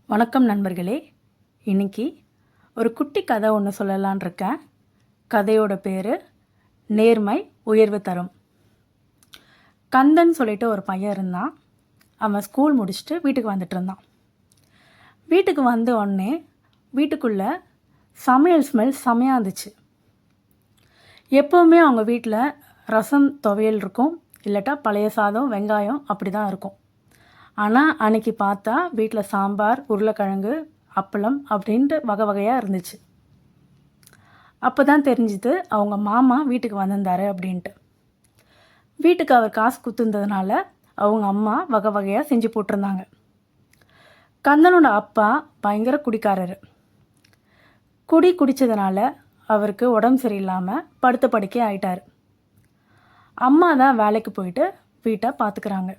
வணக்கம் நண்பர்களே. இன்னைக்கு ஒரு குட்டி கதை ஒன்று சொல்லலான் இருக்கேன். கதையோட பேர் நேர்மை உயர்வு தரும். கந்தன் சொல்லிட்டு ஒரு பையன் இருந்தான். அவன் ஸ்கூல் முடிச்சுட்டு வீட்டுக்கு வந்துட்டு இருந்தான். வீட்டுக்கு வந்த உடனே வீட்டுக்குள்ளே சமையல் ஸ்மெல் செமையாக இருந்துச்சு. எப்போவுமே அவங்க வீட்டில் ரசம் துவையல் இருக்கும், இல்லாட்டா பழைய சாதம் வெங்காயம் அப்படி தான் இருக்கும். ஆனால் அன்றைக்கி பார்த்தா வீட்டில் சாம்பார், உருளைக்கிழங்கு, அப்பளம் அப்படின்ட்டு வகை வகையாக இருந்துச்சு. அப்போ தான் தெரிஞ்சுது அவங்க மாமா வீட்டுக்கு வந்திருந்தாரு அப்படின்ட்டு. வீட்டுக்கு அவர் காசு குத்துந்ததுனால அவங்க அம்மா வகை வகையாக செஞ்சு போட்டிருந்தாங்க. கந்தனோட அப்பா பயங்கர குடிக்காரர். குடித்ததுனால அவருக்கு உடம்பு சரியில்லாமல் படுத்த படுக்கை ஆயிட்டார். அம்மா தான் வேலைக்கு போயிட்டு வீட்டை பார்த்துக்கிறாங்க.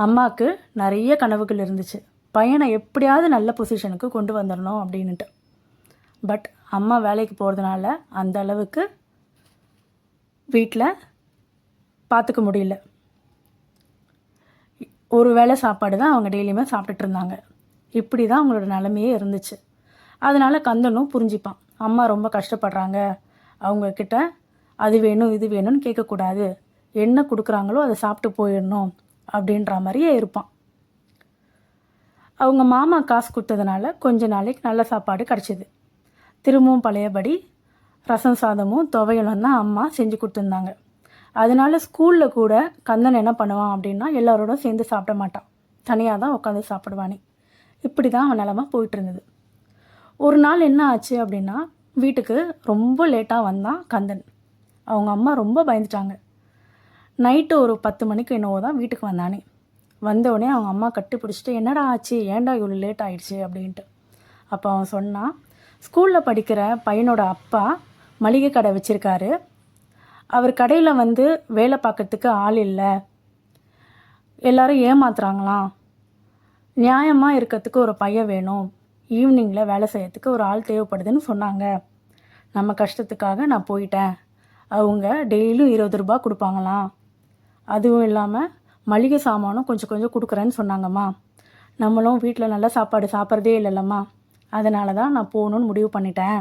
அம்மாவுக்கு நிறைய கனவுகள் இருந்துச்சு, பையனை எப்படியாவது நல்ல பொசிஷனுக்கு கொண்டு வந்துடணும் அப்படின்ட்டு. பட் அம்மா வேலைக்கு போகிறதுனால அந்த அளவுக்கு வீட்டில் பார்த்துக்க முடியல. ஒரு வேளை சாப்பாடு தான் அவங்க டெய்லியுமே சாப்பிட்டுட்டு இருந்தாங்க. இப்படி தான் அவங்களோட நிலைமையே இருந்துச்சு. அதனால் கந்தனும் புரிஞ்சுப்பான், அம்மா ரொம்ப கஷ்டப்படுறாங்க, அவங்கக்கிட்ட அது வேணும் இது வேணும்னு கேட்கக்கூடாது, என்ன கொடுக்குறாங்களோ அதை சாப்பிட்டு போயிடணும் அப்படின்ற மாதிரியே இருப்பான். அவங்க மாமா காசு கொடுத்ததுனால கொஞ்ச நாளைக்கு நல்ல சாப்பாடு கிடச்சிது. திரும்பவும் பழையபடி ரசம் சாதமும் துவையலும் தான் அம்மா செஞ்சு கொடுத்துருந்தாங்க. அதனால ஸ்கூலில் கூட கந்தன் என்ன பண்ணுவான் அப்படின்னா எல்லாரோட சேர்ந்து சாப்பிட மாட்டான், தனியாக தான் உட்காந்து சாப்பிடுவானே. இப்படி தான் அவன் நிலமை போயிட்டு இருந்தது. ஒரு நாள் என்ன ஆச்சு அப்படின்னா, வீட்டுக்கு ரொம்ப லேட்டாக வந்தான் கந்தன். அவங்க அம்மா ரொம்ப பயந்துட்டாங்க. நைட்டு ஒரு 10 மணிக்கு என்னவோ தான் வீட்டுக்கு வந்தானே. வந்தவுடனே அவங்க அம்மா கட்டி பிடிச்சிட்டு, என்னடா ஆச்சு, ஏன்டா இவ்வளோ லேட் ஆகிடுச்சு அப்படின்ட்டு. அப்போ அவன் சொன்னான், ஸ்கூலில் படிக்கிற பையனோட அப்பா மளிகை கடை வச்சுருக்காரு. அவர் கடையில் வேலை பார்க்கறதுக்கு ஆள் இல்லை, எல்லோரும் ஏமாத்துறாங்களாம், நியாயமாக இருக்கிறதுக்கு ஒரு பையன் வேணும், ஈவினிங்கில் வேலை செய்யறதுக்கு ஒரு ஆள் தேவைப்படுதுன்னு சொன்னாங்க. நம்ம கஷ்டத்துக்காக நான் போயிட்டேன். அவங்க டெய்லியும் 20 ரூபா கொடுப்பாங்களாம், அதுவும் இல்லாமல் மளிகை சாமானும் கொஞ்சம் கொஞ்சம் கொடுக்குறேன்னு சொன்னாங்கம்மா. நம்மளும் வீட்டில் நல்ல சாப்பாடு சாப்பிட்றதே இல்லைல்லம்மா, அதனால தான் நான் போகணுன்னு முடிவு பண்ணிட்டேன்.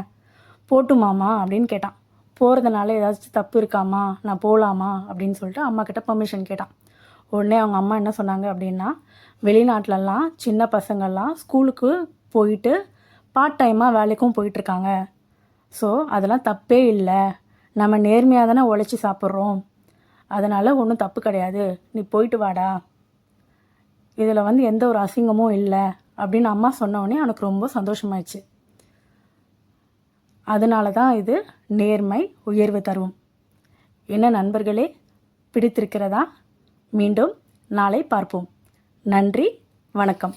போட்டுமாம்மா அப்படின்னு கேட்டான். போகிறதுனால ஏதாச்சும் தப்பு இருக்காம்மா, நான் போகலாமா அப்படின்னு சொல்லிட்டு அம்மாக்கிட்ட பர்மிஷன் கேட்டான். உடனே அவங்க அம்மா என்ன சொன்னாங்க அப்படின்னா, வெளிநாட்டிலலாம் சின்ன பசங்கள்லாம் ஸ்கூலுக்கு போயிட்டு பார்ட் டைமாக வேலைக்கும் போயிட்டுருக்காங்க. ஸோ அதெல்லாம் தப்பே இல்லை, நம்ம நேர்மையாக தானே உழைச்சி சாப்பிட்றோம், அதனால் ஒன்றும் தப்பு கிடையாது, நீ போயிட்டு வாடா, இதில் எந்த ஒரு அசிங்கமும் இல்லை அப்படின்னு அம்மா சொன்னோடனே எனக்கு ரொம்ப சந்தோஷமாயிடுச்சு. அதனால தான் இது நேர்மை உயர்வு தரும். என்ன நண்பர்களே, பிடித்திருக்கிறதா? மீண்டும் நாளை பார்ப்போம். நன்றி, வணக்கம்.